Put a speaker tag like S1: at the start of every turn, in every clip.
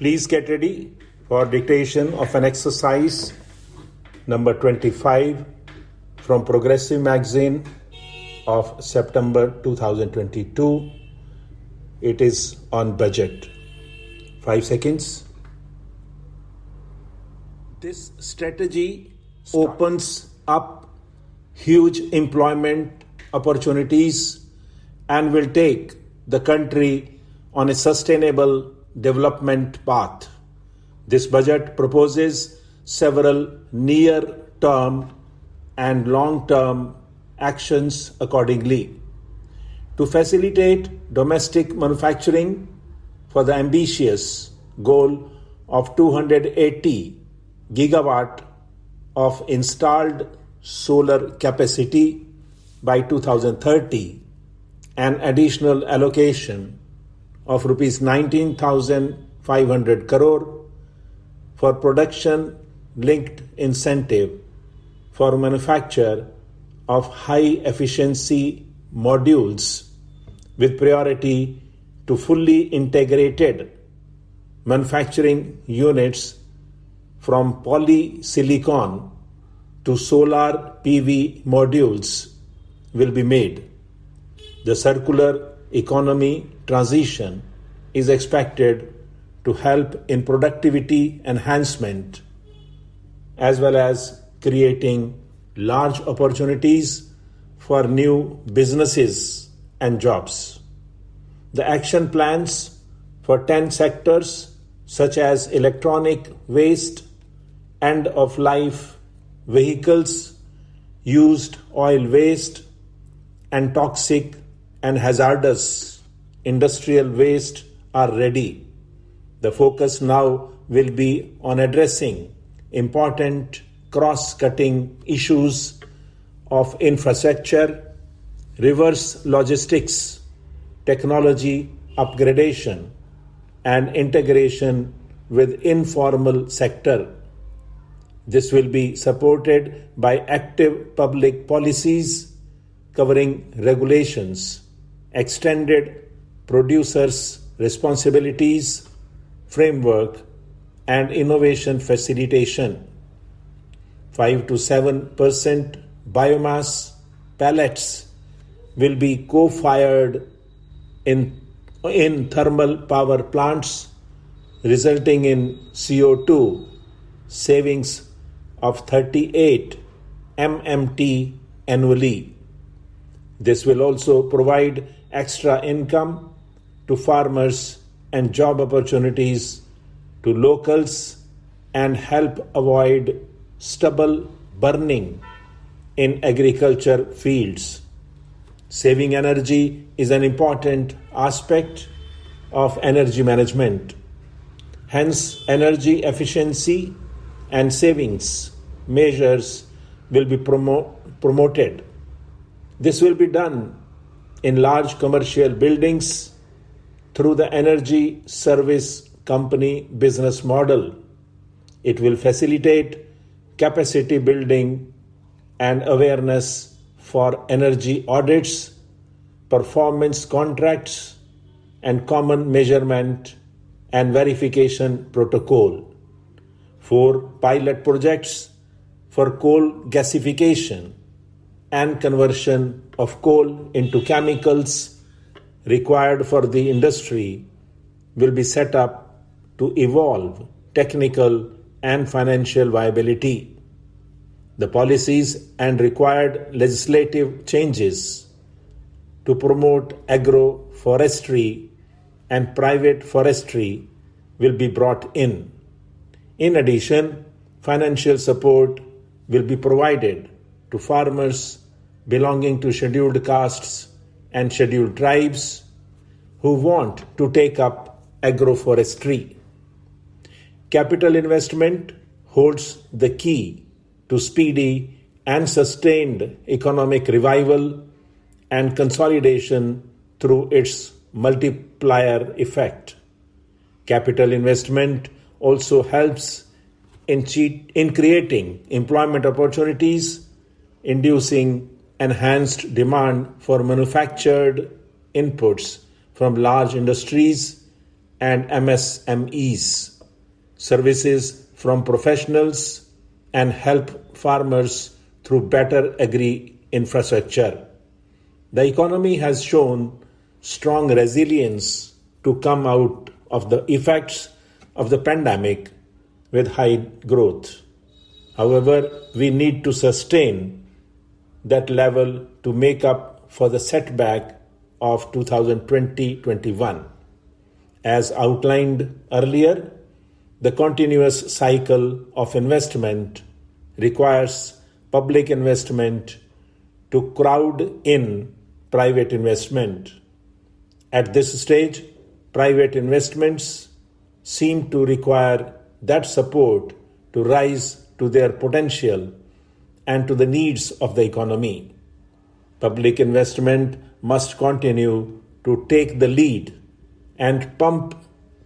S1: Please get ready for dictation of an exercise number 25 from Progressive Magazine of September 2022. It is on budget. 5 seconds. This strategy opens up huge employment opportunities and will take the country on a sustainable development path. This budget proposes several near-term and long-term actions accordingly. To facilitate domestic manufacturing for the ambitious goal of 280 gigawatt of installed solar capacity by 2030, an additional allocation of rupees 19,500 crore for production linked incentive for manufacture of high efficiency modules with priority to fully integrated manufacturing units from polysilicon to solar PV modules will be made. The circular economy transition is expected to help in productivity enhancement as well as creating large opportunities for new businesses and jobs. The action plans for 10 sectors such as electronic waste, end-of-life vehicles, used oil waste, and toxic and hazardous industrial waste are ready. The focus now will be on addressing important cross-cutting issues of infrastructure, reverse logistics, technology upgradation, and integration with informal sector. This will be supported by active public policies covering regulations, extended producers' responsibilities, framework, and innovation facilitation. 5 to 7% biomass pellets will be co-fired in thermal power plants, resulting in CO2 savings of 38 MMT annually. This will also provide extra income to farmers and job opportunities to locals and help avoid stubble burning in agriculture fields. Saving energy is an important aspect of energy management. Hence, energy efficiency and savings measures will be promoted. This will be done in large commercial buildings through the energy service company business model. It will facilitate capacity building and awareness for energy audits, performance contracts, and common measurement and verification protocol. 4 pilot projects for coal gasification and conversion of coal into chemicals required for the industry will be set up to evolve technical and financial viability. The policies and required legislative changes to promote agroforestry and private forestry will be brought in. In addition, financial support will be provided to farmers belonging to scheduled castes and scheduled tribes who want to take up agroforestry. Capital investment holds the key to speedy and sustained economic revival and consolidation through its multiplier effect. Capital investment also helps in creating employment opportunities, inducing enhanced demand for manufactured inputs from large industries and MSMEs. services from professionals, and help farmers through better agri infrastructure. The economy has shown strong resilience to come out of the effects of the pandemic with high growth. However, we need to sustain that level to make up for the setback of 2020-21. As outlined earlier, the continuous cycle of investment requires public investment to crowd in private investment. At this stage, private investments seem to require that support to rise to their potential and to the needs of the economy. Public investment must continue to take the lead and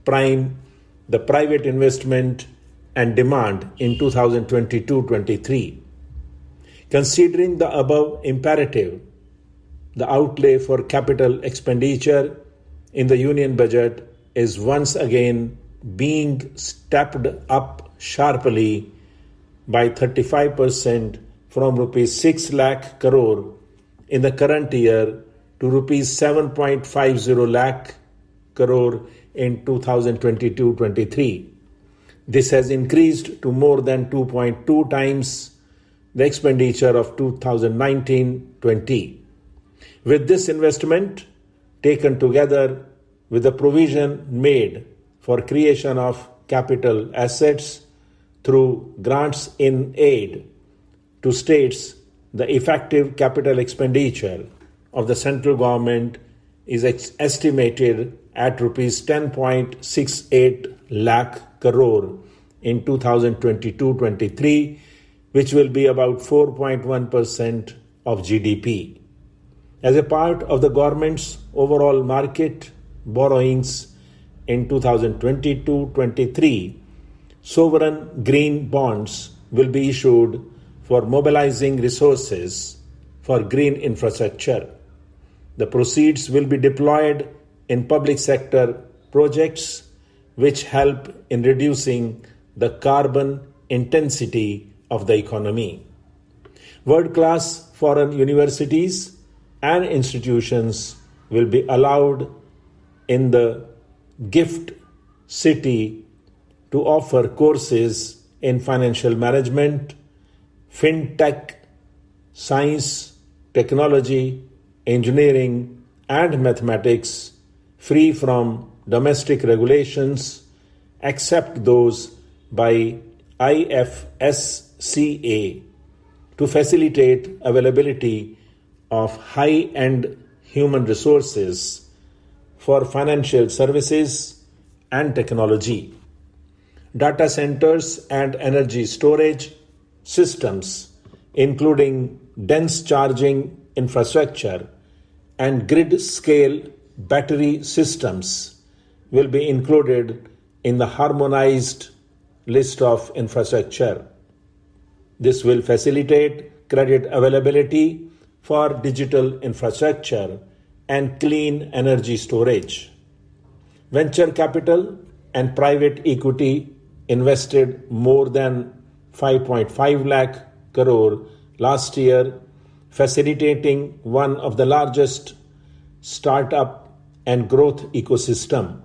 S1: prime the private investment and demand in 2022-23. Considering the above imperative, the outlay for capital expenditure in the union budget is once again being stepped up sharply by 35% from rupees 6 lakh crore in the current year to rupees 7.50 lakh crore in 2022-23. This has increased to more than 2.2 times the expenditure of 2019-20. With this investment taken together with the provision made for creation of capital assets through grants in aid to states, the effective capital expenditure of the central government is estimated at rupees 10.68 lakh crore in 2022-23, which will be about 4.1% of GDP. As a part of the government's overall market borrowings in 2022-23, sovereign green bonds will be issued for mobilizing resources for green infrastructure. The proceeds will be deployed in public sector projects which help in reducing the carbon intensity of the economy. World-class foreign universities and institutions will be allowed in the gift city to offer courses in financial management, fintech, science, technology, engineering, and mathematics free from domestic regulations except those by IFSCA to facilitate availability of high-end human resources for financial services and technology. Data centers and energy storage systems, including dense charging infrastructure and grid-scale battery systems, will be included in the harmonized list of infrastructure. This will facilitate credit availability for digital infrastructure and clean energy storage. Venture capital and private equity invested more than 5.5 lakh crore last year, facilitating one of the largest startup and growth ecosystem.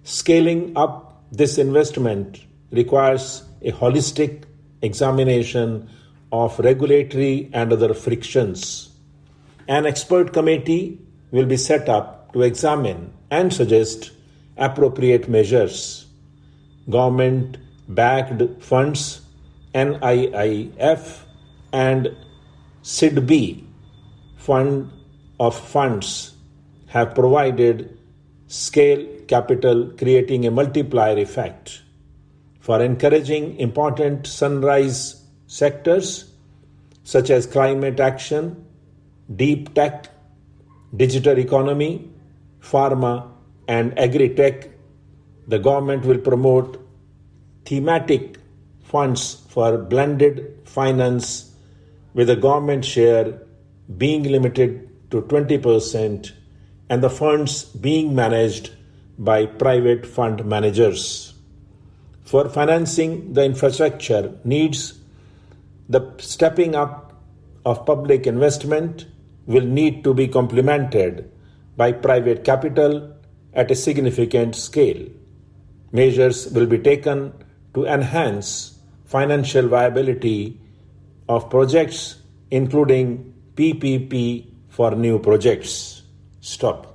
S1: Scaling up this investment requires a holistic examination of regulatory and other frictions. An expert committee will be set up to examine and suggest appropriate measures. Government-backed funds, NIIF and SIDB fund of funds have provided scale capital, creating a multiplier effect. For encouraging important sunrise sectors such as climate action, deep tech, digital economy, pharma, and agri-tech, the government will promote thematic funds for blended finance, with the government share being limited to 20% and the funds being managed by private fund managers. for financing the infrastructure needs, the stepping up of public investment will need to be complemented by private capital at a significant scale. Measures will be taken to enhance financial viability of projects, including PPP for new projects. Stop.